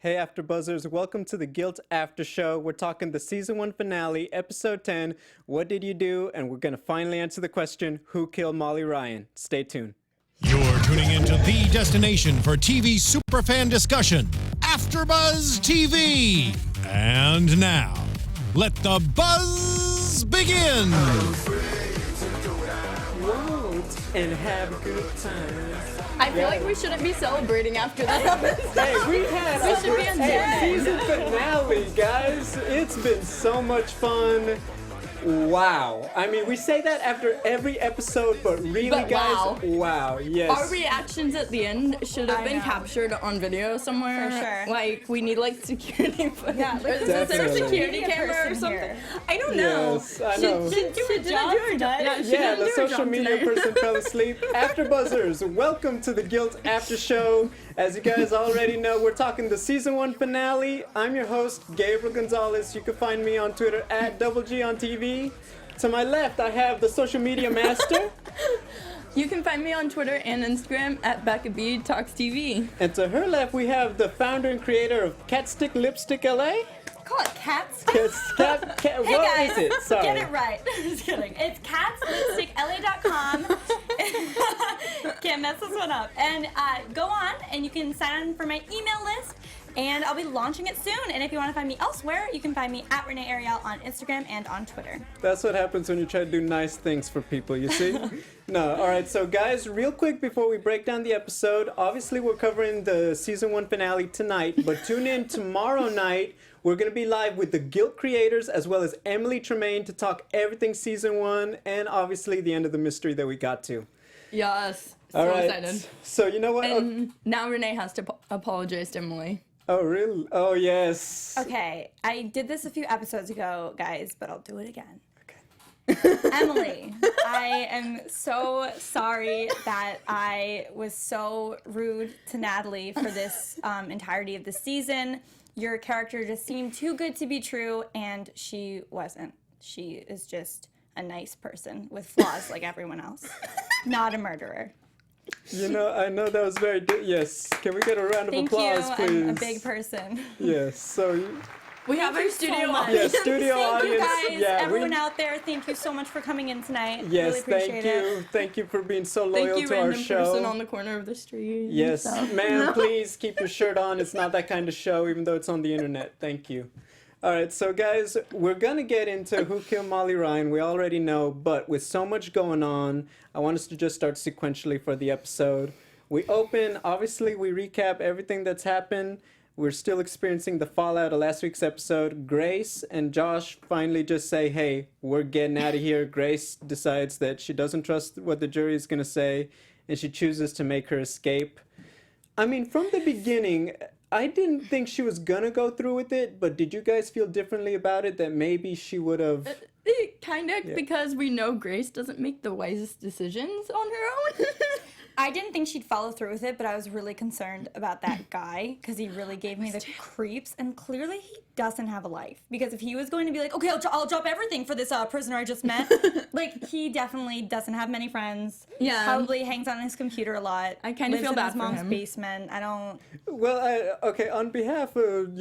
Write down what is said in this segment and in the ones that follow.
Hey, After Buzzers, welcome to the Guilt After Show. We're talking the season 1 finale, episode 10. What did you do? And we're going to finally answer the question, who killed Molly Ryan? Stay tuned. You're tuning into the destination for TV superfan discussion, AfterBuzz TV. And now, let the buzz begin. Won't and have good times. I feel like we shouldn't be celebrating after that. Hey, we had We should be on deck. season finale, guys. It's been so much fun. Wow. I mean, we say that after every episode, but really, But guys, wow, yes. Our reactions at the end should have I been know. captured on video somewhere. For sure. Like, we need like security footage. Yeah, like, Is there a Definitely. security Media camera or person something? here. I don't know. Yes, I know. She didn't do her job tonight. Yeah, she Yeah, didn't the do her social job media tonight. person fell asleep. After Buzzers, welcome to the Guilt After Show. As you guys already know, we're talking the season 1 finale. I'm your host, Gabriel Gonzalez. You can find me on Twitter at Double G on TV. To my left, I have the social media master. You can find me on Twitter and Instagram at Becca B Talks TV. And to her left, we have the founder and creator of Catstick Lipstick LA. Call it cats. Cat, Hey what guys, is it? Sorry. get it right. Just kidding. It's catslipstickla.com. Can't mess this one up. And go on and you can sign on for my email list. And I'll be launching it soon. And if you want to find me elsewhere, you can find me at Renee Ariel on Instagram and on Twitter. That's what happens when you try to do nice things for people, you see? No, all right, so guys, real quick before we break down the episode, obviously we're covering the season 1 finale tonight, but tune in tomorrow night. We're going to be live with the Guilt creators as well as Emily Tremaine to talk everything season 1 and obviously the end of the mystery that we got to. Yes. So All right, excited. so you know what? And now Renee has to apologize to Emily. Oh, really? Oh, yes. Okay, I did this a few episodes ago, guys, but I'll do it again. Okay. Emily, I am so sorry that I was so rude to Natalie for this entirety of the season. Your character just seemed too good to be true, and she wasn't. She is just a nice person with flaws like everyone else, not a murderer. You know, I know that was very yes. Can we get a round of Thank applause, you. please? I'm a big person. Yes. So, We have our you so studio much. audience. yeah, studio Thank you audience. guys, Yeah, everyone out there. Thank you so much for coming in tonight. Yes, really appreciate thank it. you. Thank you for being so loyal Thank you, to our random show. person on the corner of the street. and Yes, stuff. ma'am, please keep your shirt on. It's not that kind of show, even though it's on the internet. Thank you. All right, so guys, we're going to get into who killed Molly Ryan. We already know, but with so much going on, I want us to just start sequentially for the episode. We open, obviously, we recap everything that's happened. We're still experiencing the fallout of last week's episode. Grace and Josh finally just say, hey, we're getting out of here. Grace decides that she doesn't trust what the jury is going to say, and she chooses to make her escape. I mean, from the beginning, I didn't think she was going to go through with it, but did you guys feel differently about it, that maybe she would have... Kind of, because we know Grace doesn't make the wisest decisions on her own. I didn't think she'd follow through with it, but I was really concerned about that guy because he really gave me the creeps, and clearly he doesn't have a life. Because if he was going to be like, okay, I'll drop everything for this prisoner I just met, like, he definitely doesn't have many friends. Yeah. Probably hangs on his computer a lot. I kinda lives feel in bad his for mom's him. basement. I don't. Well, okay, on behalf of,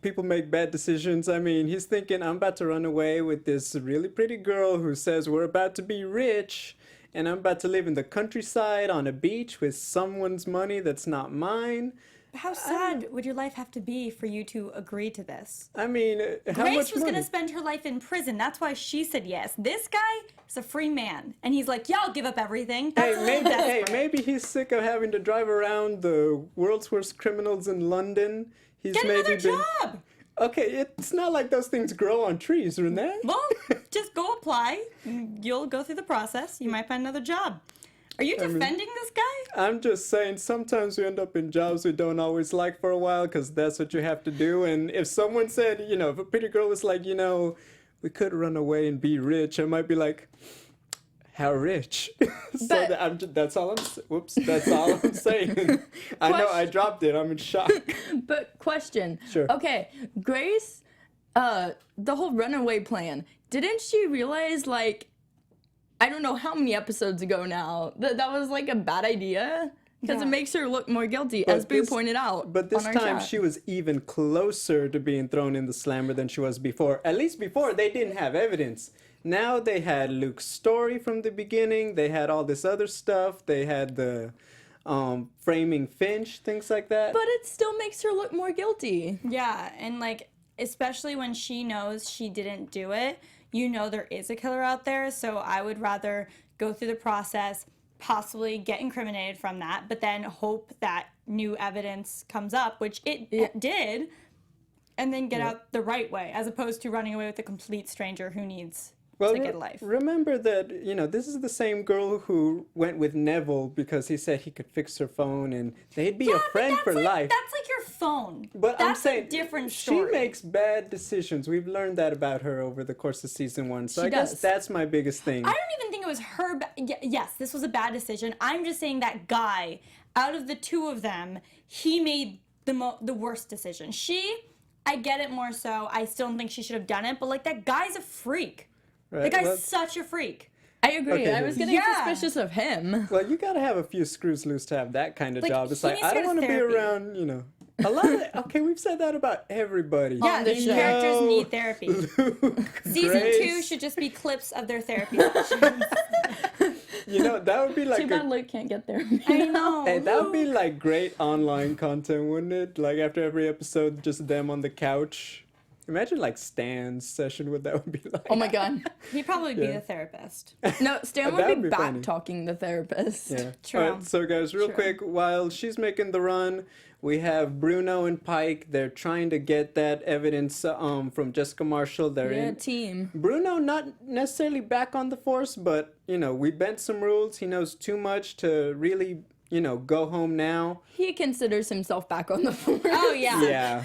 people make bad decisions, I mean, he's thinking, I'm about to run away with this really pretty girl who says we're about to be rich, and I'm about to live in the countryside on a beach with someone's money that's not mine. How sad would your life have to be for you to agree to this? I mean, how Grace much was money? going to spend her life in prison. That's why she said yes. This guy is a free man. And he's like, yeah, I'll give up everything. That's Hey, maybe he's sick of having to drive around the world's worst criminals in London. He's Get maybe another been... job. Okay, it's not like those things grow on trees, Renee. Well, just go apply. You'll go through the process. You might find another job. Are you defending this guy? I'm just saying, sometimes we end up in jobs we don't always like for a while because that's what you have to do. And if someone said, if a pretty girl was like, we could run away and be rich, I might be like, how rich? But- That's all I'm saying. I know I dropped it. I'm in shock. But question. Sure. Okay, Grace, the whole runaway plan, didn't she realize, like, I don't know how many episodes ago now, that was like a bad idea? because Yeah. it makes her look more guilty, But as Boo this- pointed out. But this on our time chat. she was even closer to being thrown in the slammer than she was before. At least before they didn't have evidence. Now they had Luke's story from the beginning. They had all this other stuff. They had the framing Finch, things like that. But it still makes her look more guilty. Yeah, and like especially when she knows she didn't do it, you know there is a killer out there, so I would rather go through the process, possibly get incriminated from that, but then hope that new evidence comes up, which it did, and then get out the right way, as opposed to running away with a complete stranger who needs to get a life. remember that, this is the same girl who went with Neville because he said he could fix her phone and they'd be a friend for life. That's like your phone. But that's I'm saying a different story. She makes bad decisions. We've learned that about her over the course of season 1. So She I guess does. that's my biggest thing. I don't even think it was her. Yes, this was a bad decision. I'm just saying that guy, out of the two of them, he made the worst decision. I get it more so. I still don't think she should have done it, but like that guy's a freak. Right, The guy's well- such a freak. I agree. Okay, I was getting Yeah. suspicious of him. Well, you gotta have a few screws loose to have that kind of Like, job. It's he like, needs I to don't go to want to be therapy. around, a lot of, okay, we've said that about everybody. Yeah, the these show. characters need therapy. Luke, Season Grace, 2 should just be clips of their therapy sessions. that would be like Too bad Luke can't get there. I know. hey, that would be like great online content, wouldn't it? Like after every episode, just them on the couch. Imagine like Stan's session, what that would be like. Oh my god. He'd probably be Yeah. the therapist. No, Stan That would would be be back funny. talking the therapist. Yeah. True. All right, so guys, real True. quick, while she's making the run, we have Bruno and Pike. They're trying to get that evidence from Jessica Marshall. They're Yeah, in. team. Bruno not necessarily back on the force, but we bent some rules. He knows too much to really, go home now. He considers himself back on the force. Oh, yeah. Yeah.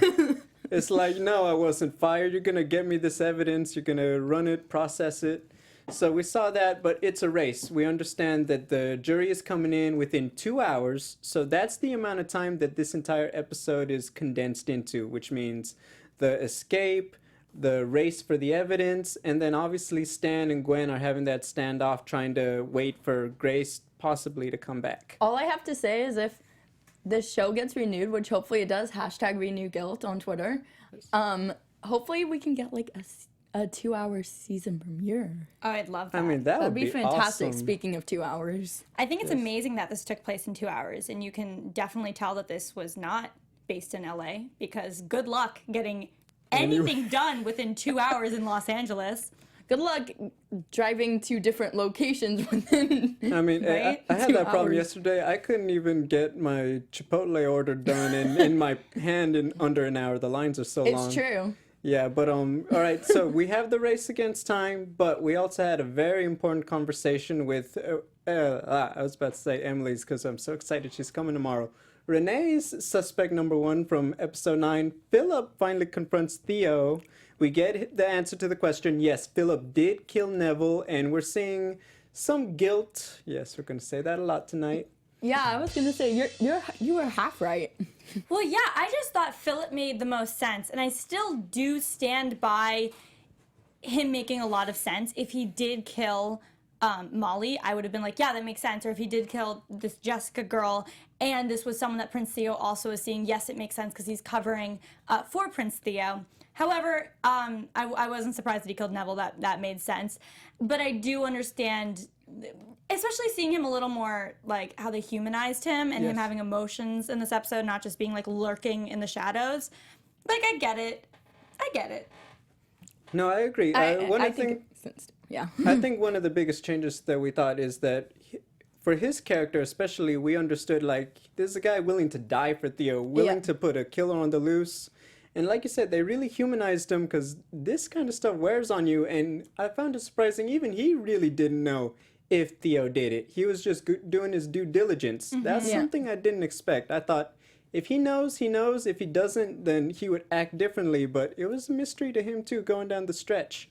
It's like, no, I wasn't fired. You're going to get me this evidence. You're going to run it, process it. So we saw that, but it's a race. We understand that the jury is coming in within 2 hours. So that's the amount of time that this entire episode is condensed into, which means the escape, the race for the evidence, and then obviously Stan and Gwen are having that standoff trying to wait for Grace possibly to come back. All I have to say is if this show gets renewed, which hopefully it does, #RenewGuilt on Twitter, hopefully we can get like a 2-hour season premiere. Oh, I'd love that. I mean, that That'd would be fantastic, awesome. speaking of 2 hours. I think it's amazing that this took place in 2 hours, and you can definitely tell that this was not based in LA, because good luck getting anything done within 2 hours in Los Angeles. Good luck driving to different locations within. I mean, Right? I had 2 that problem hours. yesterday. I couldn't even get my Chipotle order done in my hand in under an hour. The lines are so long. It's true. Yeah, but all right. So we have the race against time, but we also had a very important conversation with. I was about to say Emily's because I'm so excited she's coming tomorrow. Renee's suspect number 1 from episode 9. Philip finally confronts Theo. We get the answer to the question. Yes, Philip did kill Neville, and we're seeing some guilt. Yes, we're going to say that a lot tonight. Yeah, I was gonna say you were half right. Well, yeah, I just thought Philip made the most sense, and I still do stand by him making a lot of sense. If he did kill Molly, I would have been like, yeah, that makes sense. Or if he did kill this Jessica girl, and this was someone that Prince Theo also is seeing, yes, it makes sense because he's covering for Prince Theo. However, I wasn't surprised that he killed Neville. That made sense. But I do understand, especially seeing him a little more, like, how they humanized him and him Yes. having emotions in this episode, not just being, like, lurking in the shadows. Like, I get it. No, I agree. I think it makes sense. Yeah. I think one of the biggest changes that we thought is that for his character, especially, we understood, like, this is a guy willing to die for Theo, willing Yeah. to put a killer on the loose. And like you said, they really humanized him because this kind of stuff wears on you. And I found it surprising, even he really didn't know if Theo did it. He was just doing his due diligence. That's Yeah. something I didn't expect. I thought if he knows, he knows. If he doesn't, then he would act differently. But it was a mystery to him, too, going down the stretch.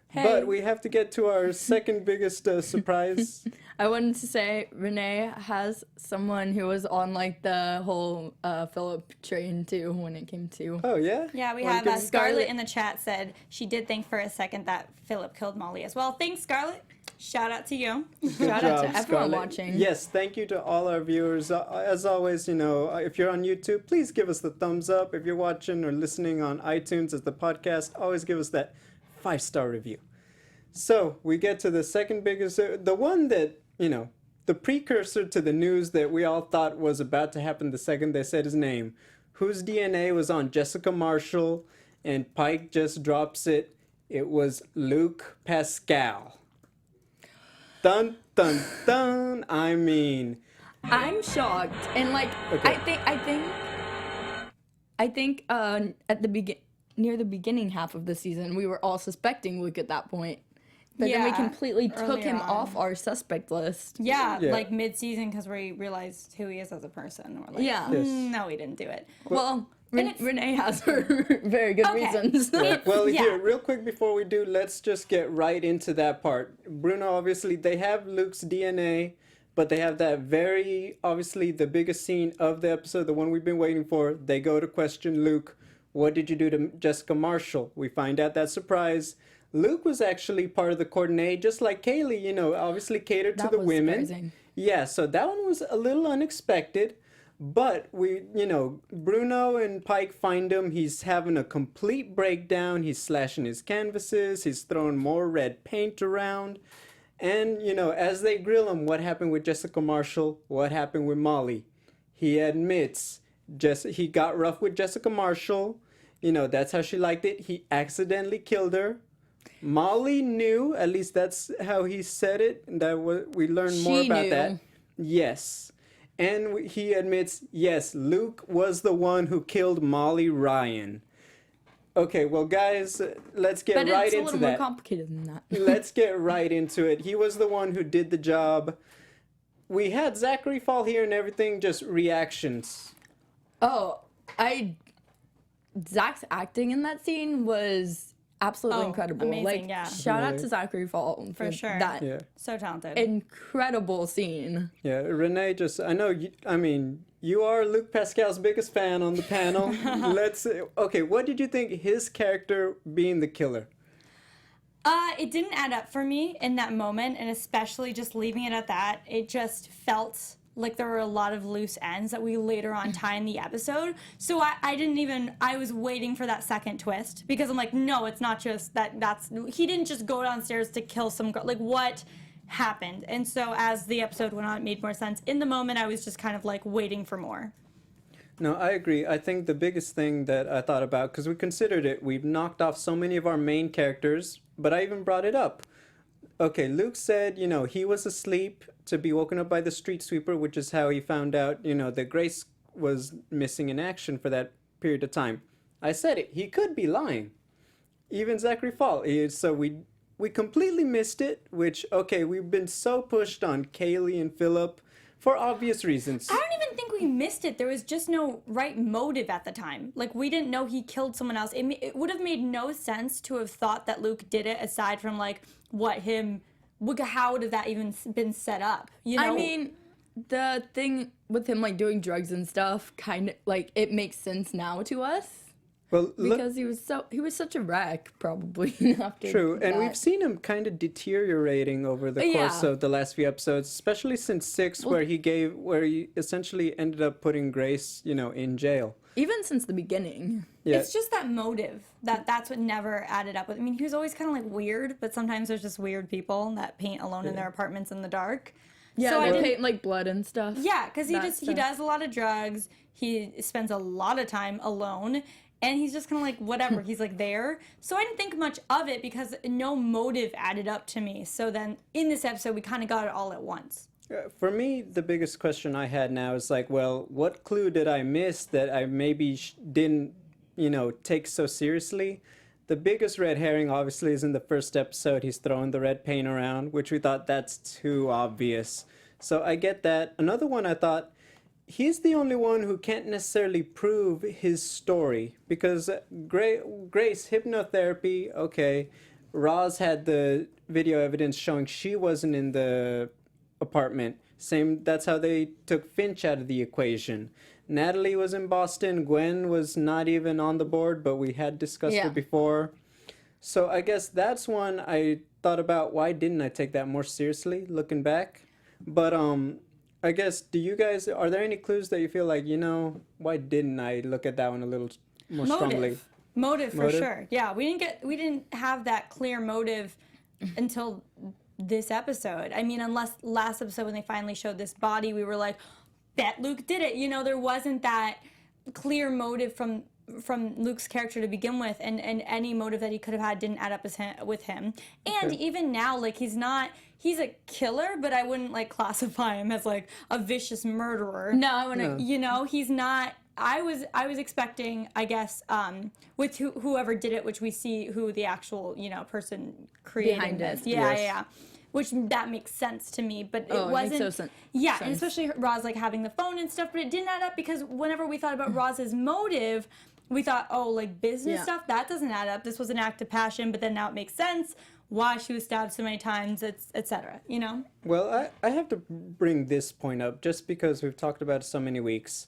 Hey. But we have to get to our second biggest surprise. I wanted to say Renee has someone who was on like the whole Philip train too when it came to. Oh, yeah? Yeah, we Wanna have give- Scarlett in the chat said she did think for a second that Philip killed Molly as well. Thanks, Scarlett. Shout out to you. Shout out to job, everyone Scarlett. watching. Yes, thank you to all our viewers. As always, if you're on YouTube, please give us the thumbs up. If you're watching or listening on iTunes as the podcast, always give us that 5-star review. So we get to the second biggest, the one that, the precursor to the news that we all thought was about to happen the second they said his name, whose DNA was on Jessica Marshall, and Pike just drops it. It was Luke Pascal. Dun, dun, dun. I mean, I'm shocked, and like Okay. I think at the near the beginning half of the season, we were all suspecting Luke at that point, but then we Yeah, completely took earlier him on. off our suspect list. Yeah, Yeah. like mid-season because we realized who he is as a person. We're like, Yeah. Yes. no, we didn't do it. Well, it's- Renee has her very good Okay. reasons. well, Yeah. here, real quick before we do, let's just get right into that part. Bruno, obviously, they have Luke's DNA, but they have that very, obviously, the biggest scene of the episode, the one we've been waiting for. They go to question Luke. What did you do to Jessica Marshall? We find out that surprise. Luke was actually part of the Coordinate, just like Kaylee, obviously catered to That the was women. surprising. Yeah, so that one was a little unexpected. But Bruno and Pike find him. He's having a complete breakdown. He's slashing his canvases. He's throwing more red paint around. And, as they grill him, what happened with Jessica Marshall? What happened with Molly? He admits he got rough with Jessica Marshall. That's how she liked it. He accidentally killed her. Molly knew, at least that's how he said it. We learned more She about knew. that. Yes. And he admits, yes, Luke was the one who killed Molly Ryan. Okay, well, guys, let's get But right it's a into little more that. complicated than that. Let's get right into it. He was the one who did the job. We had Zachary Fall here and everything, just reactions. Oh, Zach's acting in that scene was absolutely Oh, amazing. amazing, Like, yeah. shout out Really? to Zachary Fall For sure. that Yeah. So talented. incredible scene. Yeah, Renee, I know, you are Luke Pascal's biggest fan on the panel. Okay, what did you think his character being the killer? It didn't add up for me in that moment, and especially just leaving it at that. It just felt like there were a lot of loose ends that we later on tie in the episode. So I was waiting for that second twist because I'm like, no, it's not just he didn't just go downstairs to kill some girl. Like, what happened? And so as the episode went on, it made more sense. In the moment, I was just kind of like waiting for more. No, I agree. I think the biggest thing that I thought about, because we considered it, we've knocked off so many of our main characters, but I even brought it up. Okay, Luke said, he was asleep to be woken up by the street sweeper, which is how he found out, that Grace was missing in action for that period of time. I said it. He could be lying. Even Zachary Fall. So we completely missed it, which, okay, we've been so pushed on Kaylee and Philip for obvious reasons. I don't even think we missed it. There was just no right motive at the time. Like, we didn't know he killed someone else. It would have made no sense to have thought that Luke did it aside from, like, how would have that even been set up? I mean, the thing with him like doing drugs and stuff kind of like it makes sense now to us Well, look, because he was such a wreck probably after true, and that. we've seen him kind of deteriorating over the course Yeah. of the last few episodes, especially since 6, where he essentially ended up putting Grace, in jail. Even since the beginning. Yeah. It's just that motive that's what never added up with. I mean, he was always kind of like weird, but sometimes there's just weird people that paint alone in their apartments in the dark. Yeah, So I they didn't- paint like blood and stuff. Yeah, because he That does a lot of drugs. He spends a lot of time alone, and he's just kind of like whatever. He's like there. So I didn't think much of it because no motive added up to me. So then in this episode, we kind of got it all at once. For me, the biggest question I had now is like, well, what clue did I miss that I maybe didn't, take so seriously? The biggest red herring, obviously, is in the first episode. He's throwing the red paint around, which we thought that's too obvious. So I get that. Another one I thought, he's the only one who can't necessarily prove his story because Grace, hypnotherapy, okay. Roz had the video evidence showing she wasn't in the apartment. That's how they took Finch out of the equation. Natalie was in Boston. Gwen was not even on the board, but we had discussed Yeah. it before. So I guess that's one I thought about why didn't I take that more seriously looking back. But I guess, are there any clues that you feel like, why didn't I look at that one a little more strongly? Motive for Motive? sure. Yeah, we didn't have that clear motive until this episode. I mean, unless last episode when they finally showed this body, we were like, bet Luke did it. There wasn't that clear motive from Luke's character to begin with, and any motive that he could have had didn't add up with him. And even now, like, he's a killer, but I wouldn't like classify him as like a vicious murderer. No, I wouldn't. He's not. I was expecting, I guess, with whoever did it, which we see who the actual person creating Behind this. it. Yeah, Yes. yeah. Which that makes sense to me, but it It wasn't. makes so Yeah, sense. and especially Roz like having the phone and stuff, but it didn't add up because whenever we thought about Roz's motive, we thought, oh, like business Yeah. stuff, that doesn't add up. This was an act of passion, but then now it makes sense why she was stabbed so many times, etc. Well, I have to bring this point up just because we've talked about it so many weeks.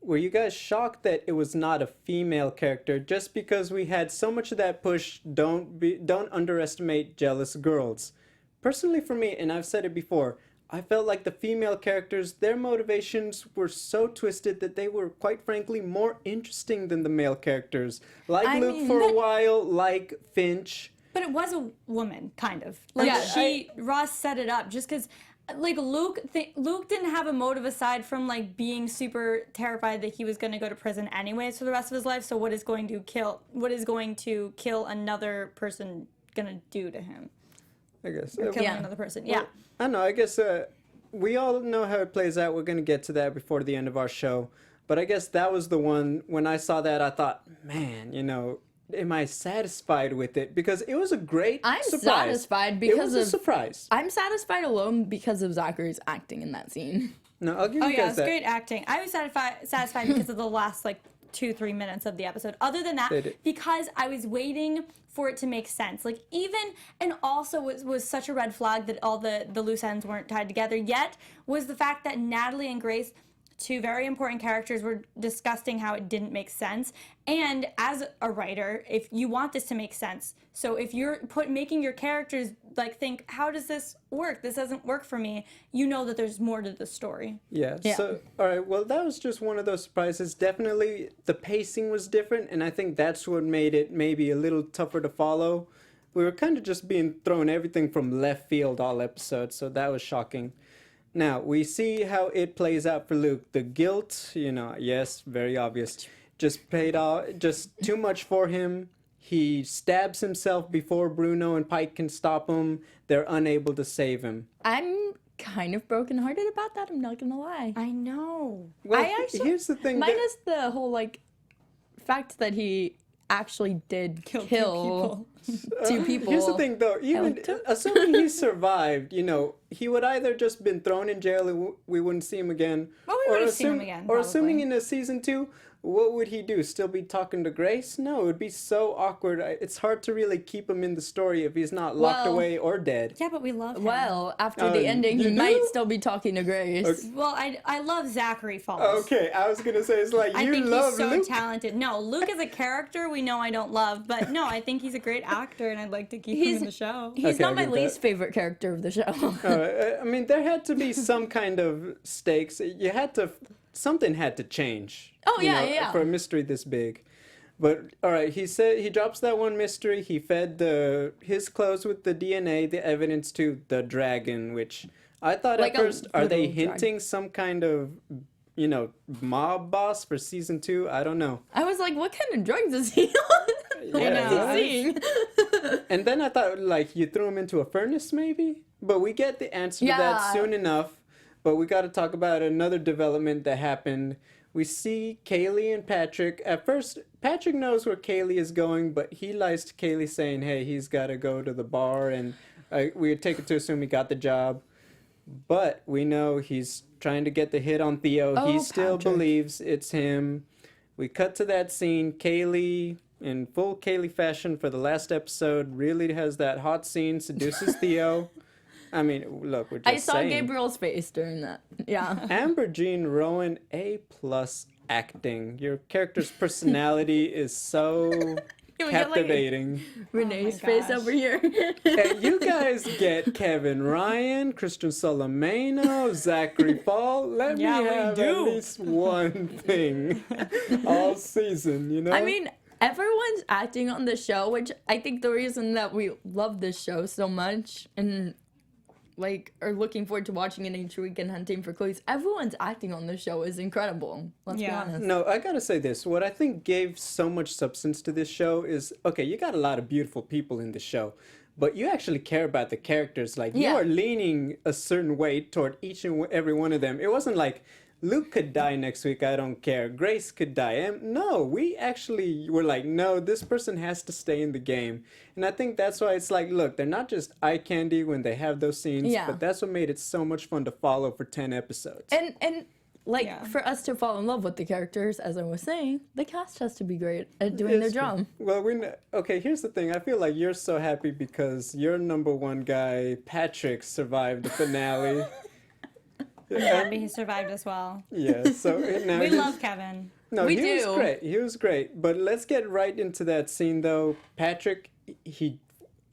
Were you guys shocked that it was not a female character just because we had so much of that push, don't underestimate jealous girls? Personally for me, and I've said it before, I felt like the female characters, their motivations were so twisted that they were, quite frankly, more interesting than the male characters. Like I Luke mean, for a but- while, like Finch. But it was a woman, kind of. Like Yeah, Roz set it up just because, like Luke didn't have a motive aside from like being super terrified that he was going to go to prison anyways for the rest of his life. So what is going to kill another person gonna do to him? I guess. Killing Yeah. another person. Yeah. I don't know. I guess we all know how it plays out. We're going to get to that before the end of our show. But I guess that was the one, when I saw that, I thought, man, am I satisfied with it? Because it was a great I'm surprise. satisfied It because was a of surprise. I'm satisfied alone because of Zachary's acting in that scene. No, I'll give Oh you yeah, guys it's that. great acting. I was satisfied because of the last like 2-3 minutes of the episode. Other than that, They did. because I was waiting for it to make sense. Like and also was such a red flag that all the loose ends weren't tied together yet was the fact that Natalie and Grace, two very important characters, were discussing how it didn't make sense. And as a writer, if you want this to make sense, so if you're making your characters like think, how does this work? This doesn't work for me. You know that there's more to the story. Yeah. Yeah. So, all right. Well, that was just one of those surprises. Definitely, the pacing was different, and I think that's what made it maybe a little tougher to follow. We were kind of just being thrown everything from left field all episode, so that was shocking. Now, we see how it plays out for Luke. The guilt, yes, very obvious. Just played out, just too much for him. He stabs himself before Bruno and Pike can stop him. They're unable to save him. I'm kind of brokenhearted about that. I'm not gonna lie. I know. Well, I actually here's the thing. minus the whole like fact that he actually did kill two people. Here's the thing, though. Even liked him. assuming he survived, he would either just been thrown in jail and we wouldn't see him again. Well, we would've seen him again, Or assuming probably. in a season 2, what would he do? Still be talking to Grace? No, it would be so awkward. It's hard to really keep him in the story if he's not locked Well- away or dead. Yeah, but we love him. Well, after Oh, the ending, you he might do? still be talking to Grace. Okay. Well, I love Zachary Falls. Okay, I was gonna say it's like I you think love he's so Luke. talented. No, Luke is a character we know I don't love, but no, I think he's a great actor, and I'd like to keep him in the show. He's Okay, not I my get that. least favorite character of the show. I mean, there had to be some kind of stakes. Something had to change. Oh, yeah. For a mystery this big. But all right, he said he drops that one mystery. He fed his clothes with the DNA, the evidence to the dragon, which I thought Like at a first, are they little dragon. hinting some kind of, mob boss for season 2? I don't know. I was like, what kind of drugs is he on? What Yeah, is he right? seeing? And then I thought, like, you threw him into a furnace, maybe? But we get the answer to that Yeah. soon enough. But we got to talk about another development that happened. We see Kaylee and Patrick. At first, Patrick knows where Kaylee is going, but he lies to Kaylee saying, hey, he's got to go to the bar. And we take it to assume he got the job. But we know he's trying to get the hit on Theo. He Oh, still Patrick. believes it's him. We cut to that scene. Kaylee, in full Kaylee fashion for the last episode, really has that hot scene, seduces Theo. I mean, look, we're just I saw saying. Gabriel's face during that. Yeah. Amber Jean Rowan, A+ acting. Your character's personality is so Can we get, like, captivating. Renee's Oh my face gosh. over here. And you guys get Kevin Ryan, Christian Solomeno, Zachary Fall. Let Yeah, me we have do. at least one thing all season, you know? I mean, everyone's acting on the show, which I think the reason that we love this show so much and like are looking forward to watching it each week and hunting for clues. Everyone's acting on the show is incredible. Let's be Yeah. honest. No, I gotta say this. What I think gave so much substance to this show is, okay, you got a lot of beautiful people in the show, but you actually care about the characters. Like, you Yeah. are leaning a certain way toward each and every one of them. It wasn't like, Luke could die next week, I don't care. Grace could die. And no, we actually were like, no, this person has to stay in the game. And I think that's why it's like, look, they're not just eye candy when they have those scenes, Yeah. but that's what made it so much fun to follow for 10 episodes. And like Yeah. for us to fall in love with the characters, as I was saying, the cast has to be great at doing their It's true. job. Well, okay, here's the thing. I feel like you're so happy because your number one guy, Patrick, survived the finale. I'm happy he survived as well. Yeah, so now We he's- love Kevin. No, We he was do. great. He was great. But let's get right into that scene, though. Patrick,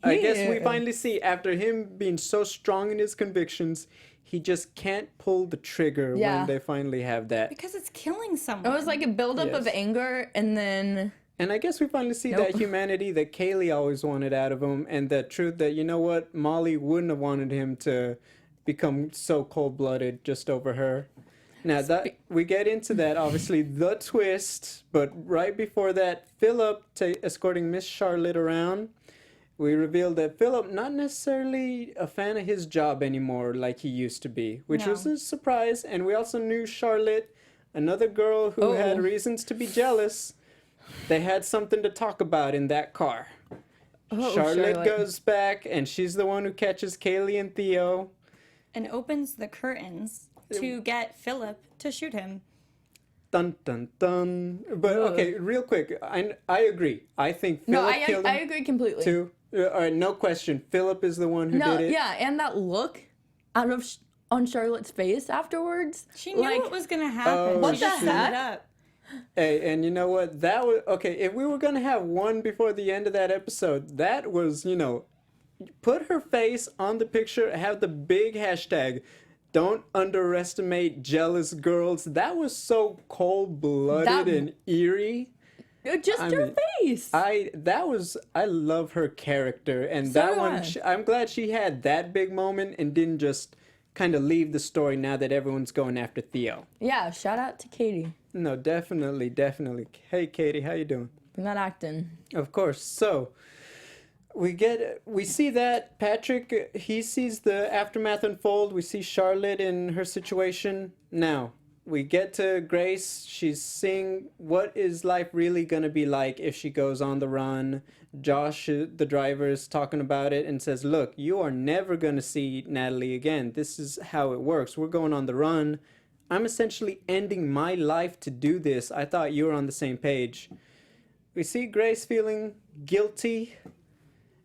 I guess we Yeah. finally see, after him being so strong in his convictions, he just can't pull the trigger Yeah. when they finally have that. Because it's killing It someone. was like a buildup of Yes. anger and then And I guess we finally see Nope. that humanity that Kaylee always wanted out of him, and the truth that, you know what, Molly wouldn't have wanted him to become so cold-blooded just over her. Now, that we get into that, obviously, the twist, but right before that, Philip escorting Miss Charlotte around, we revealed that Philip not necessarily a fan of his job anymore like he used to be, which was No. a surprise. And we also knew Charlotte, another girl who had Oh. reasons to be jealous. They had something to talk about in that car. Charlotte goes back, and she's the one who catches Kaylee and Theo. and opens the curtains to get Philip to shoot him. Dun dun dun. But okay, real quick, I agree. I think No, Philip killed him I agree completely. too. All right, no question. Philip is the one who No, did it. yeah, and that look out of on Charlotte's face afterwards. She knew like, what was going to happen. What she the just set heck? it up. Hey, and you know what? That was okay. If we were gonna have one before the end of that episode, that was, put her face on the picture, have the big hashtag. Don't underestimate jealous girls. That was so cold-blooded That- and eerie. just her mean, face. I love her character, and So that do one. I. I'm glad she had that big moment and didn't just kind of leave the story now that everyone's going after Theo. Yeah, shout out to Katie No, definitely. Hey, Katie, how you doing? for that acting. Of course. So we see that Patrick, he sees the aftermath unfold. We see Charlotte in her situation. Now we get to Grace. She's seeing what is life really gonna be like if she goes on the run. Josh, the driver, is talking about it and says, "Look, you are never gonna see Natalie again. This is how it works. We're going on the run. I'm essentially ending my life to do this. I thought you were on the same page." We see Grace feeling guilty,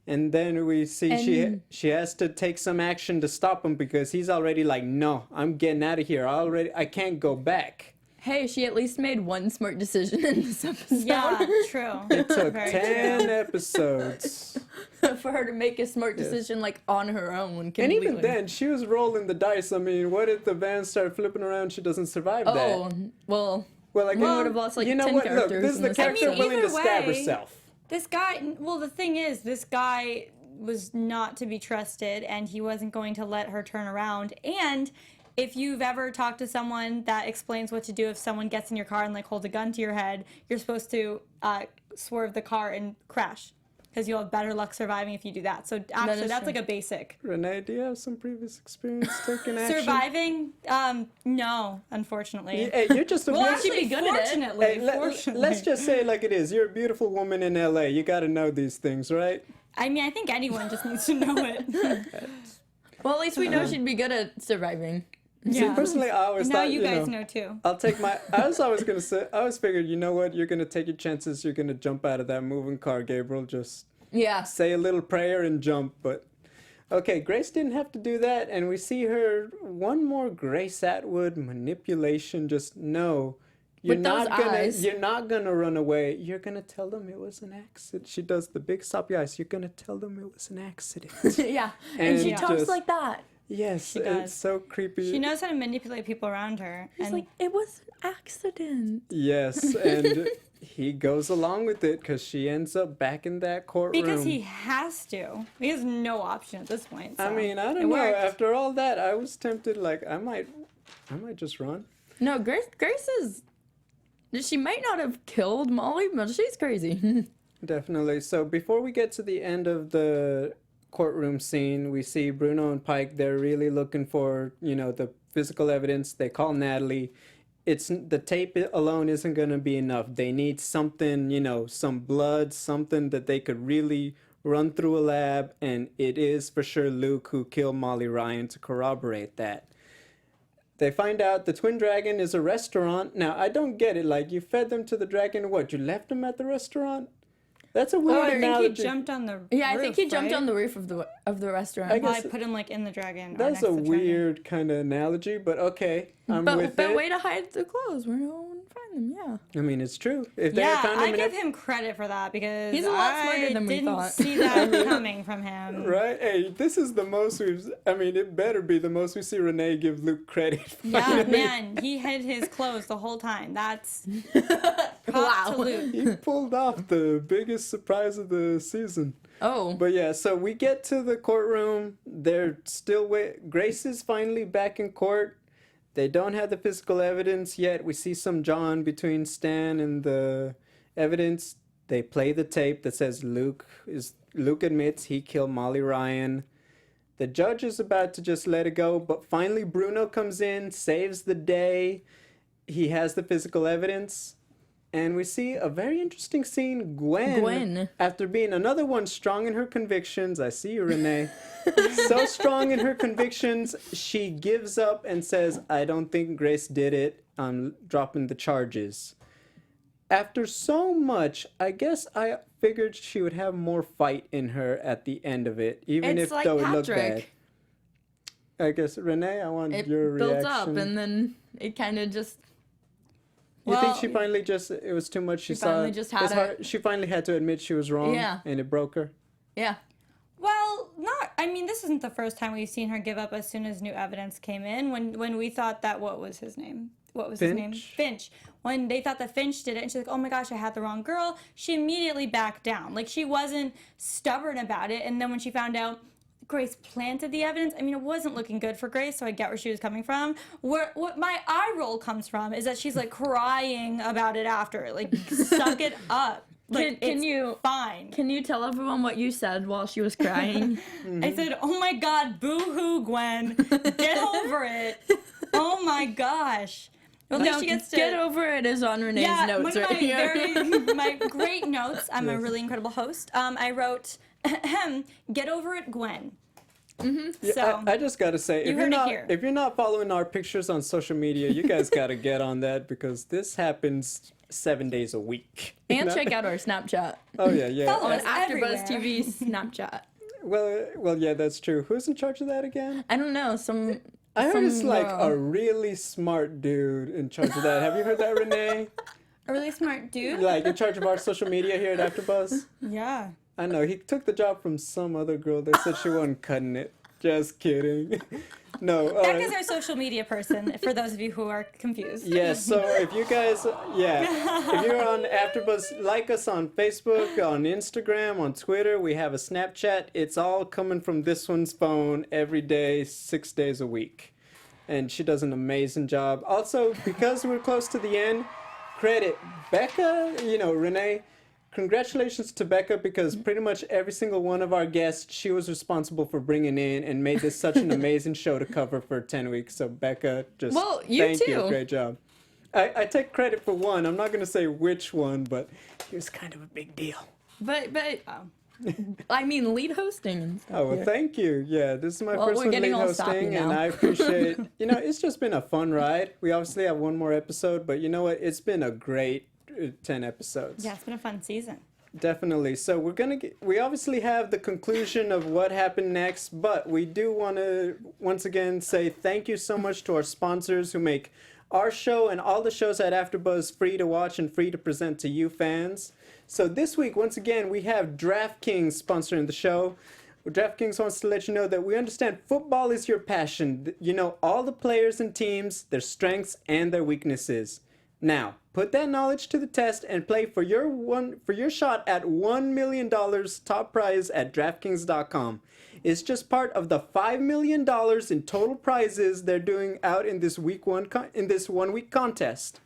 and then we see And- she has to take some action to stop him because he's already like, "No, I'm getting out of here. I can't go back." Hey, she at least made one smart decision in this episode. Yeah, true. It took Very 10 episodes. for her to make a smart decision like on her own. And Completely. even then, she was rolling the dice. I mean, what if the van started flipping around? She doesn't survive oh that. well, Well, like, we would have lost like you know 10 what? Look, characters. this is in the this character episode. willing to Either stab way- herself. This guy, well, the thing is, this guy was not to be trusted and he wasn't going to let her turn around. And if you've ever talked to someone that explains what to do if someone gets in your car and like holds a gun to your head, you're supposed to swerve the car and crash because you'll have better luck surviving if you do that. So actually, is that's true. like a basic. Renee, do you have some previous experience taking action? Surviving? No, unfortunately. Hey, you're just a Well, beautiful... actually, be good at it. fortunately, Hey, fortunately. let's just say it like it is. You're a beautiful woman in LA. You got to know these things, right? I mean, I think anyone just needs to know it. Well, at least we know she'd be good at surviving. See, personally, I always And now thought, you guys know too. I'll take my... I was always going to say... I always figured, you know what? You're going to take your chances. You're going to jump out of that moving car, Gabriel. Just Yeah. say a little prayer and jump. But, okay, Grace didn't have to do that. And we see her... One more Grace Atwood manipulation. Just, no, You're With those not gonna eyes. you're not gonna run away. You're gonna tell them it was an accident. She does the big soppy eyes. You're gonna tell them it was an accident. Yeah, and she And talks just- like that. Yes, She does. it's so creepy. She knows how to manipulate people around her. He's And like, it was an accident. Yes, and he goes along with it because she ends up back in that courtroom. because he has to. He has no option at this point. I so mean, I it don't know. worked. After all that, I was tempted. Like, I might just run. No, Grace is. She might not have killed Molly, but she's crazy. Definitely. So before we get to the end of the courtroom scene, we see Bruno and Pike. They're really looking for, the physical evidence. They call Natalie. It's the tape alone isn't going to be enough. They need something, some blood, something that they could really run through a lab, and it is for sure Luke who killed Molly Ryan to corroborate that. They find out the Twin Dragon is a restaurant. Now, I don't get it. Like, you fed them to the dragon. What, you left them at the restaurant? That's a weird I think analogy. he jumped on the Yeah, I roof, think he jumped right? on the roof of the restaurant. I Well, guess- I put him like in the dragon. or That's next a to the dragon. weird kind of analogy, but okay, I'm with but it. way to hide the clothes. We're going to find them. Yeah. I mean, it's true. If they Yeah, had found I him in give him credit for that because He's a lot smarter than we didn't thought. see that coming from him. right? Hey, this is the most we've. I mean, it better be the most we see Renee give Luke credit. Yeah, finally. man, he hid his clothes the whole time. That's props Wow. to Luke. He pulled off the biggest surprise of the season. Oh. But yeah, so we get to the courtroom. They're still Grace is finally back in court. They don't have the physical evidence yet. We see some John between Stan and the evidence. They play the tape that says Luke admits he killed Molly Ryan. The judge is about to just let it go, but finally Bruno comes in, saves the day. He has the physical evidence. And we see a very interesting scene. Gwen, after being another one strong in her convictions, I see you, Renee, so strong in her convictions, she gives up and says, I don't think Grace did it. I'm dropping the charges. After so much, I guess I figured she would have more fight in her at the end of it, even It's if like though it looked bad. Patrick. I guess, Renee, I want It your reaction. builds up and then it kind of just. You think Well, she finally it was too much? She saw. finally just had it's it. hard, she finally had to admit she was wrong. Yeah. And it broke her. Yeah. Well, I mean, this isn't the first time we've seen her give up as soon as new evidence came in. When we thought that, what was his name? What was his name? Finch? Finch. When they thought that Finch did it, and she's like, oh my gosh, I had the wrong girl, she immediately backed down. Like, she wasn't stubborn about it. And then when she found out Grace planted the evidence, I mean, it wasn't looking good for Grace, so I get where she was coming from. What my eye roll comes from is that she's like crying about it after. Like, suck it up. Like, Can it's you- fine. Can you tell everyone what you said while she was crying? I said, oh my god, boo-hoo, Gwen. Get over it. Oh my gosh. Well, no, she gets to get over it is on Renee's yeah, notes one of right my here. my great notes. I'm a really incredible host. I wrote, get over it, Gwen. Yeah, So I just gotta say, you heard it here. if you're not following our pictures on social media, you guys gotta get on that because this happens 7 days a week. you And know? check out our Snapchat. Oh yeah, yeah. Follow On us AfterBuzz everywhere. TV Snapchat. Well, yeah, that's true. Who's in charge of that again? I don't know. Some. I heard it's some like girl. a really smart dude in charge of that. Have you heard that, Renee? a really smart dude. Like in charge of our social media here at AfterBuzz? Yeah. I know he took the job from some other girl that said she wasn't cutting it. Just kidding. No. Becca's our social media person, for those of you who are confused. Yes, so if you guys, if you're on AfterBuzz, like us on Facebook, on Instagram, on Twitter, we have a Snapchat. It's all coming from this one's phone every day, 6 days a week. And she does an amazing job. Also, because we're close to the end, credit Becca, Renee. Congratulations to Becca because pretty much every single one of our guests she was responsible for bringing in and made this such an amazing show to cover for 10 weeks. So Becca, just Well, you thank you. too. Great job. I take credit for one. I'm not going to say which one, but it was kind of a big deal. But I mean, lead hosting and stuff. Oh, well, here. thank you. Yeah, this is my Well, first we're one getting lead all stoppy hosting, and now. I appreciate, it's just been a fun ride. We obviously have one more episode, but you know what? It's been a great 10 episodes. Yeah, it's been a fun season. Definitely. So we obviously have the conclusion of what happened next, but we do want to once again say thank you so much to our sponsors who make our show and all the shows at AfterBuzz free to watch and free to present to you fans. So this week, once again, we have DraftKings sponsoring the show. DraftKings wants to let you know that we understand football is your passion. You know all the players and teams, their strengths and their weaknesses. Now, put that knowledge to the test and play for your shot at $1 million top prize at DraftKings.com. It's just part of the $5 million in total prizes they're doing out in this week 1 contest.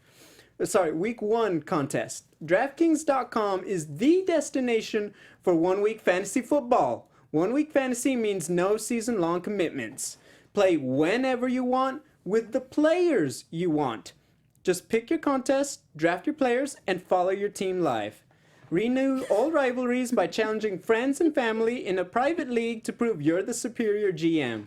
Week 1 contest. DraftKings.com is the destination for 1 week fantasy football. 1 week fantasy means no season-long commitments. Play whenever you want with the players you want. Just pick your contest, draft your players, and follow your team live. Renew old rivalries by challenging friends and family in a private league to prove you're the superior GM.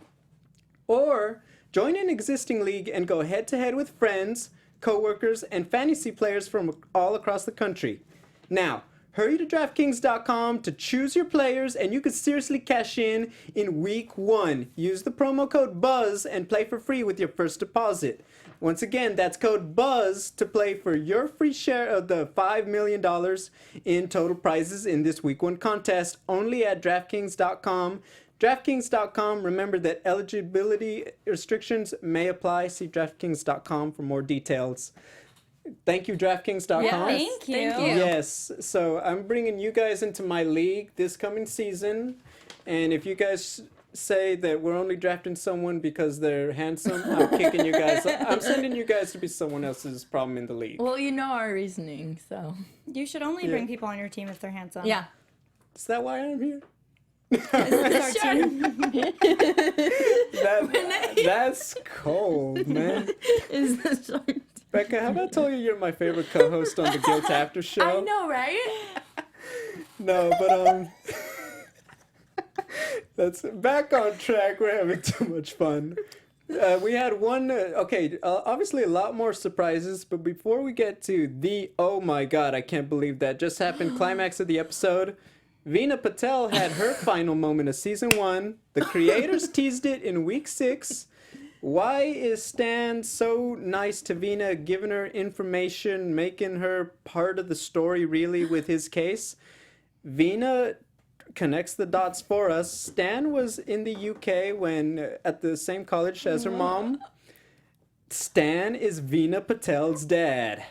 Or join an existing league and go head-to-head with friends, coworkers, and fantasy players from all across the country. Now, hurry to DraftKings.com to choose your players, and you could seriously cash in week 1. Use the promo code BUZZ and play for free with your first deposit. Once again, that's code BUZZ to play for your free share of the $5 million in total prizes in this week 1 contest, only at DraftKings.com. DraftKings.com, remember that eligibility restrictions may apply. See DraftKings.com for more details. Thank you, DraftKings.com. Yes, Thank you. Yes, so I'm bringing you guys into my league this coming season, and if you guys say that we're only drafting someone because they're handsome, I'm kicking you guys. I'm sending you guys to be someone else's problem in the league. Well, you know our reasoning, so. You should only bring people on your team if they're handsome. Yeah. Is that why I'm here? It's our team. That's cold, man. Is the short. Becca, have I told you you're my favorite co-host on the Guilt After Show? I know, right? No, but that's back on track. We're having too much fun. We had one, obviously a lot more surprises, but before we get to the, oh my god, I can't believe that just happened, climax of the episode, Veena Patel had her final moment of season 1. The creators teased it in week 6. Why is Stan so nice to Veena, giving her information, making her part of the story really with his case? Veena connects the dots for us. Stan was in the UK when at the same college as her mom. Stan is Veena Patel's dad.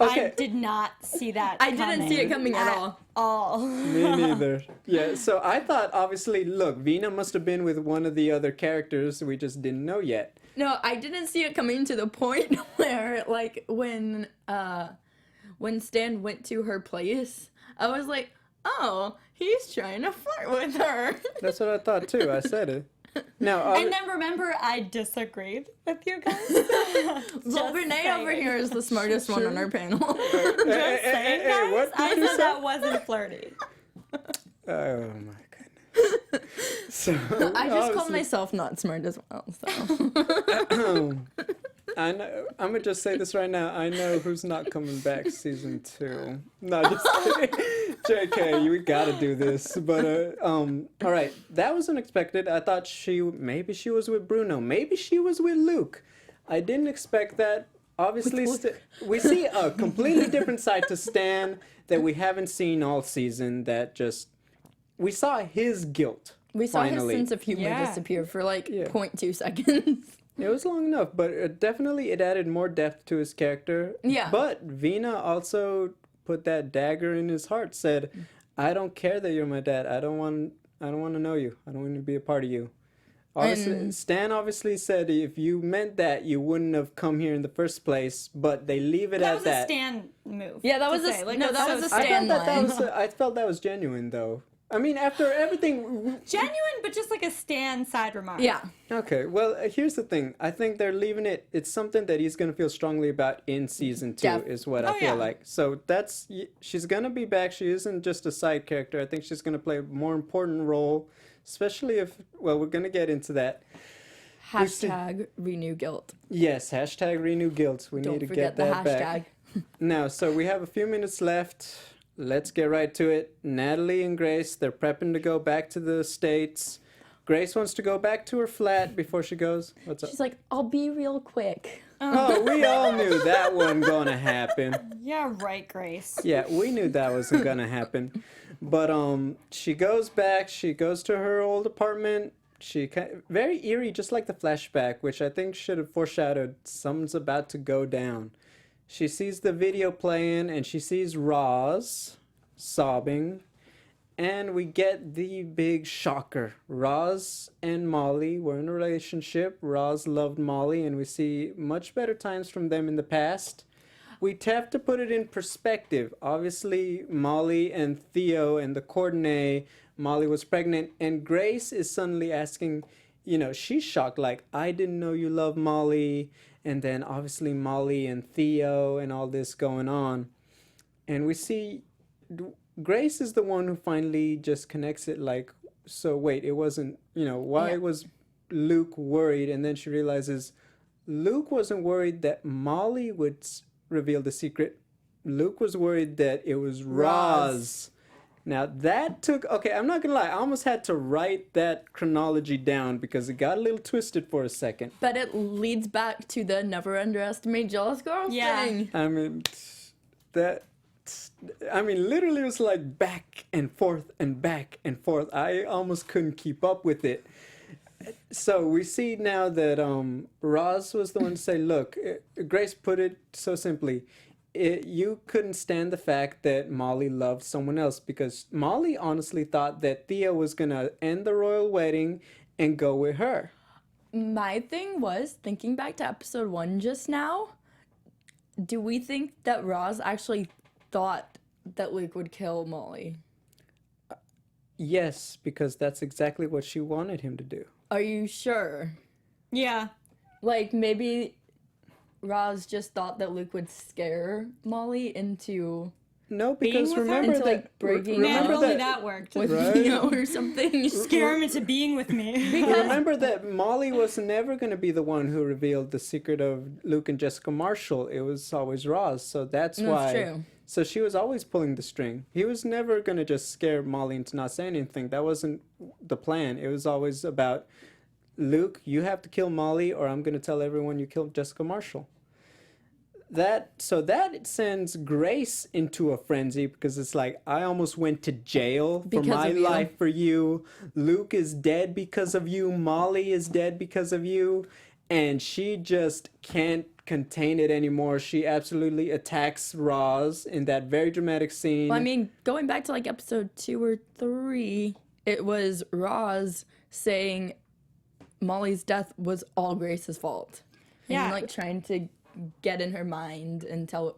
Okay. I did not see that. I didn't see it coming at all. Me neither. Yeah, so I thought, obviously, look, Veena must have been with one of the other characters we just didn't know yet. No, I didn't see it coming to the point where, like, when Stan went to her place, I was like, oh, he's trying to flirt with her. That's what I thought, too. I said it. Now, And then remember, I disagreed with you guys. Well, Renee over here is the smartest one on our panel. Saying, guys, what did I you said say? that wasn't flirty. Oh, my goodness. So, I just called obviously- myself not smart as well, so. I know. I'm gonna just say this right now. I know who's not coming back season 2. No, just kidding. JK, we gotta do this. But all right, that was unexpected. I thought maybe she was with Bruno, maybe she was with Luke. I didn't expect that. Obviously, we see a completely different side to Stan that we haven't seen all season. We saw his guilt. We saw finally. his sense of humor Yeah. disappear for like Yeah. 0.2 seconds. It was long enough, but it added more depth to his character. Yeah. But Veena also put that dagger in his heart. Said, "I don't care that you're my dad. I don't want to know you. I don't want to be a part of you." Obviously, Stan obviously said if you meant that, you wouldn't have come here in the first place. But they leave it That at was that. a Stan move. Yeah, that to was a- say. Like, no, that's that was so a I Stan thought that line. was. I felt that was genuine, though. I mean, after everything. genuine, but just like a Stan side remark. Yeah. Okay, well, here's the thing. I think they're leaving it. It's something that he's gonna feel strongly about in season 2, Def- is what I Oh, feel yeah. like. So she's gonna be back. She isn't just a side character. I think she's gonna play a more important role, especially if. Well, we're gonna get into that. Hashtag renew guilt. Yes, hashtag renew guilt. We Don't need to forget get the that hashtag. back. Now, so we have a few minutes left. Let's get right to it. Natalie and Grace, they're prepping to go back to the States. Grace wants to go back to her flat before she goes. What's up? She's like, I'll be real quick. Oh, we all knew that wasn't gonna happen. Yeah, right, Grace. Yeah, we knew that wasn't gonna happen. But she goes back. She goes to her old apartment. Very eerie, just like the flashback, which I think should have foreshadowed something's about to go down. She sees the video playing, and she sees Roz sobbing, and we get the big shocker. Roz and Molly were in a relationship. Roz loved Molly, and we see much better times from them in the past. We have to put it in perspective. Obviously, Molly and Theo and the Courtenay, Molly was pregnant, and Grace is suddenly asking, she's shocked, like, I didn't know you loved Molly. And then obviously Molly and Theo and all this going on. And we see Grace is the one who finally just connects it, like, so wait, it wasn't, why was Luke worried? And then she realizes Luke wasn't worried that Molly would reveal the secret. Luke was worried that it was Roz. Now that took, okay, I'm not gonna lie, I almost had to write that chronology down because it got a little twisted for a second. But it leads back to the never underestimate jealous girl thing. I mean, literally it was like back and forth and back and forth. I almost couldn't keep up with it. So we see now that Roz was the one to say, look, Grace put it so simply, you couldn't stand the fact that Molly loved someone else because Molly honestly thought that Theo was going to end the royal wedding and go with her. My thing was, thinking back to episode 1 just now, do we think that Roz actually thought that Luke would kill Molly? Yes, because that's exactly what she wanted him to do. Are you sure? Yeah. Like, maybe Roz just thought that Luke would scare Molly into No, because with her? remember Into, that. like, breaking Man, remember only that. that worked. with Right. Theo or something. Scare him into being with me. Remember that Molly was never going to be the one who revealed the secret of Luke and Jessica Marshall. It was always Roz, so that's why. true. So she was always pulling the string. He was never going to just scare Molly into not saying anything. That wasn't the plan. It was always about, Luke, you have to kill Molly or I'm going to tell everyone you killed Jessica Marshall. That sends Grace into a frenzy because it's like, I almost went to jail for Because my of you. life for you. Luke is dead because of you. Molly is dead because of you. And she just can't contain it anymore. She absolutely attacks Roz in that very dramatic scene. Well, I mean, going back to like episode 2 or 3, it was Roz saying Molly's death was all Grace's fault. Yeah. And like trying to get in her mind and tell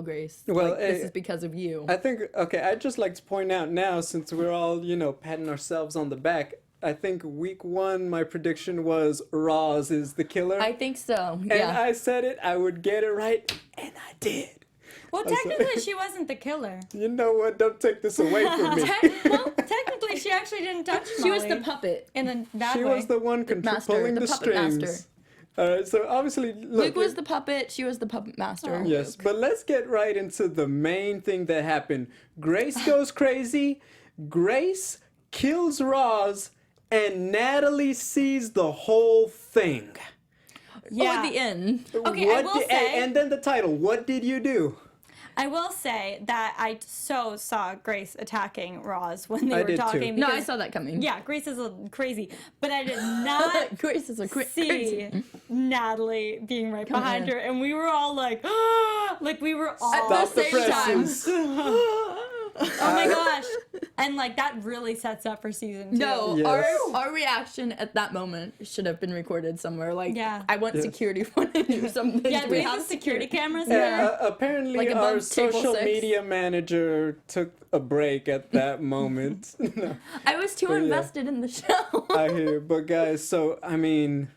Grace, Well, like, this is because of you. I think, okay, I'd just like to point out now, since we're all, patting ourselves on the back, I think week 1, my prediction was Roz is the killer. I think so. And Yeah. I said it, I would get it right, and I did. Well, technically, she wasn't the killer. You know what? Don't take this away from me. Technically, she actually didn't touch She was Molly the puppet. in a bad She way. was the one master, pulling the the puppet strings. master. All right, so obviously, Luke was the puppet. She was the puppet master. Yes, but let's get right into the main thing that happened. Grace goes crazy. Grace kills Roz, and Natalie sees the whole thing. Yeah. Oh, at the end. Okay, I will say- and then the title. What did you do? I will say that I so saw Grace attacking Roz when they I were did too. talking. No, I because- saw that coming. Yeah, Grace is a crazy, but I did not Grace is a see crazy. Natalie being right behind on. her, and we were all like, like we were all, At Stop the the same time. presses. oh my gosh, and like that really sets up for season 2. No, Yes. our reaction at that moment should have been recorded somewhere. Like, Yeah. I want Yes. security footage or something. Yeah, Do do we have security cameras here? Yeah, apparently Like our above table social 6. media manager took a break at that moment. No, I was too yeah. invested in the show. I hear, but guys, so I mean,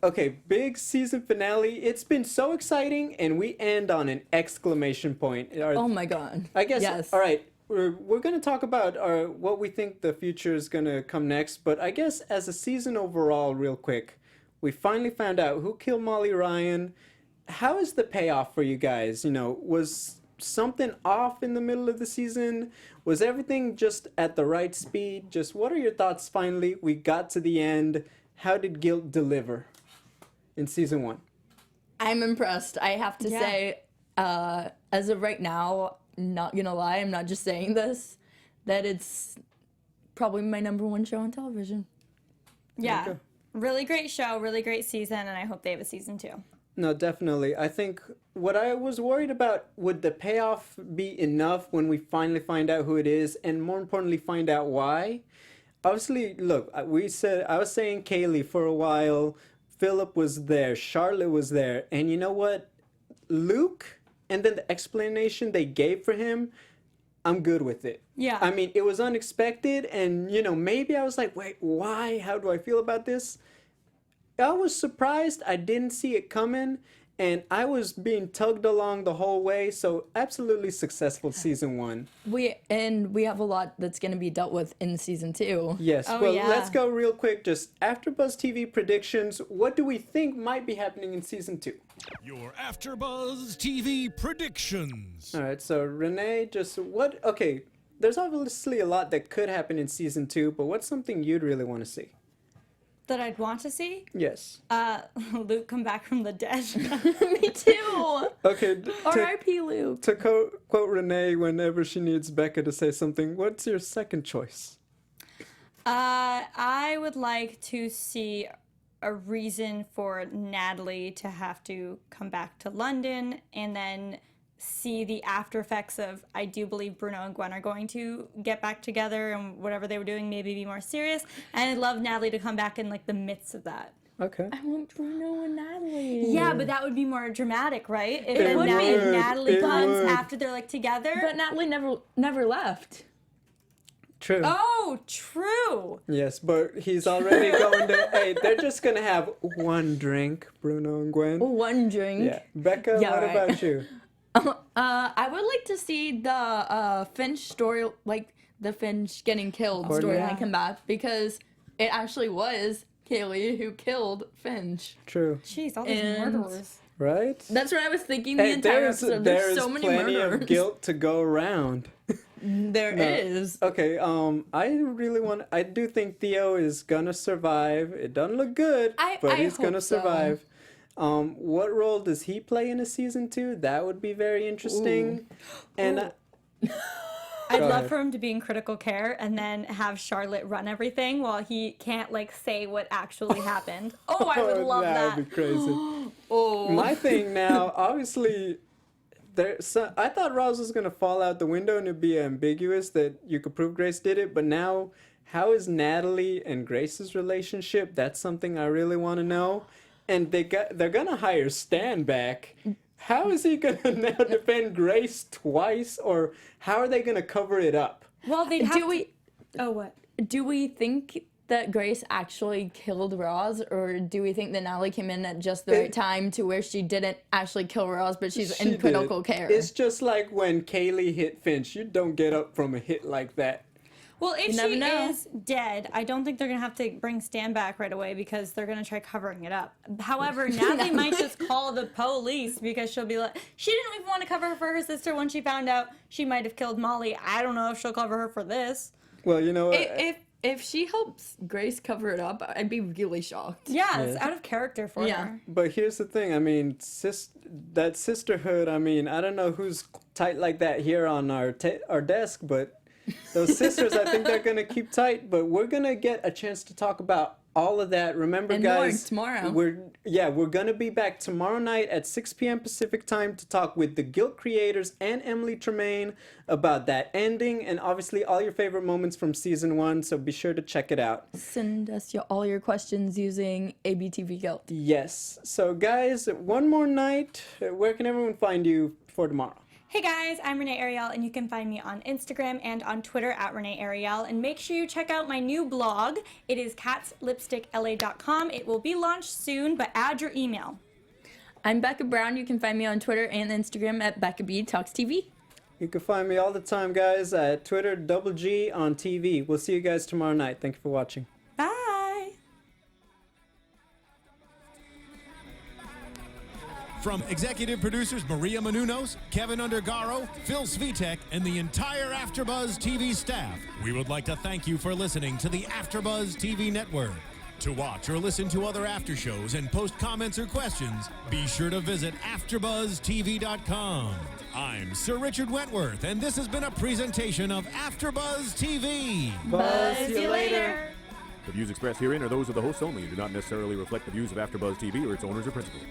okay, big season finale. It's been so exciting, and we end on an exclamation point. Oh my god. I guess. Yes. All right, we're gonna talk about what we think the future is gonna come next. But I guess as a season overall, real quick, we finally found out who killed Molly Ryan. How is the payoff for you guys? Was something off in the middle of the season? Was everything just at the right speed? Just what are your thoughts finally? We got to the end. How did Guilt deliver in season 1? I'm impressed. I have to Yeah. say, as of right now, not gonna lie, I'm not just saying this, that it's probably my number 1 show on television. Yeah. Okay. Really great show, really great season, and I hope they have a season 2. No, definitely. I think what I was worried about, would the payoff be enough when we finally find out who it is, and more importantly, find out why? Obviously, look, I was saying Kaylee for a while, Philip was there, Charlotte was there, and you know what? Luke, and then the explanation they gave for him, I'm good with it. Yeah. I mean, it was unexpected, and maybe I was like, wait, why? How do I feel about this? I was surprised. I didn't see it coming, and I was being tugged along the whole way. So absolutely successful season 1. We have a lot that's gonna be dealt with in season 2. Yes. Oh, well, yeah. let's go real quick. Just AfterBuzz TV predictions. What do we think might be happening in season 2? Your AfterBuzz TV predictions. All right. So Renee, just what? Okay. There's obviously a lot that could happen in season 2, but what's something you'd really want to see? That I'd want to see? Yes. Luke come back from the dead. Me too. Okay. R.I.P. Luke. To quote Renee whenever she needs Becca to say something, what's your second choice? I would like to see a reason for Natalie to have to come back to London, and then see the after effects of, I do believe Bruno and Gwen are going to get back together, and whatever they were doing maybe be more serious. And I'd love Natalie to come back in like the midst of that. Okay. I want Bruno and Natalie. Yeah, but that would be more dramatic, right? If, It then would if be. Natalie It comes would. after they're like together. But Natalie never left. True. Oh, true. Yes, but he's already going to. Hey, they're just gonna have one drink, Bruno and Gwen. One drink. Yeah, Becca, Yeah, what right. about you? I would like to see the Finch story, like the Finch getting killed Courtney? storyline come back, because it actually was Kaylee who killed Finch. True, Jeez, all these And- murderers. right? That's what I was thinking the Hey, entire there's episode. There's there's so many plenty murderers. of guilt to go around. There is. Okay, I do think Theo is gonna survive. It doesn't look good, but I he's gonna hope so. survive. What role does he play in a season 2? That would be very interesting. And I'd Go love ahead. for him to be in critical care and then have Charlotte run everything while he can't like say what actually happened. Oh, I would love that. would be crazy. Oh. My thing now, obviously, I thought Roz was gonna fall out the window and it'd be ambiguous that you could prove Grace did it, but now, how is Natalie and Grace's relationship? That's something I really want to know. And they're gonna hire Stan back. How is he gonna now defend Grace twice, or how are they gonna cover it up? Well, they have Do to... we Oh, what? do we think that Grace actually killed Roz, or do we think that Natalie came in at just the right time to where she didn't actually kill Roz, but she's She in did. critical care? It's just like when Kaylee hit Finch. You don't get up from a hit like that. Well, if never she know. is dead, I don't think they're going to have to bring Stan back right away because they're going to try covering it up. However, Natalie might just call the police because she'll be like, she didn't even want to cover for her sister when she found out she might have killed Molly. I don't know if she'll cover her for this. Well, you know what? If she helps Grace cover it up, I'd be really shocked. Yeah, it's out of character for Yeah. her. But here's the thing. I mean, that sisterhood. I mean, I don't know who's tight like that here on our desk, but those sisters, I think they're gonna keep tight. But we're gonna get a chance to talk about all of that. Remember, And more guys, tomorrow. we're gonna be back tomorrow night at 6 p.m. Pacific time to talk with the Guilt creators and Emily Tremaine about that ending and obviously all your favorite moments from season 1. So be sure to check it out. Send us all your questions using ABTV Guilt. Yes. So guys, one more night. Where can everyone find you for tomorrow? Hey guys, I'm Renee Ariel, and you can find me on Instagram and on Twitter at Renee Ariel. And make sure you check out my new blog. It is catslipstickla.com. It will be launched soon, but add your email. I'm Becca Brown. You can find me on Twitter and Instagram at Becca B Talks TV. You can find me all the time, guys, at Twitter, G on TV. We'll see you guys tomorrow night. Thank you for watching. Bye! From executive producers Maria Menounos, Kevin Undergaro, Phil Svitek, and the entire AfterBuzz TV staff, we would like to thank you for listening to the AfterBuzz TV network. To watch or listen to other after shows and post comments or questions, be sure to visit AfterBuzzTV.com. I'm Sir Richard Wentworth, and this has been a presentation of AfterBuzz TV. Buzz you later. The views expressed herein are those of the hosts only and do not necessarily reflect the views of AfterBuzz TV or its owners or principals.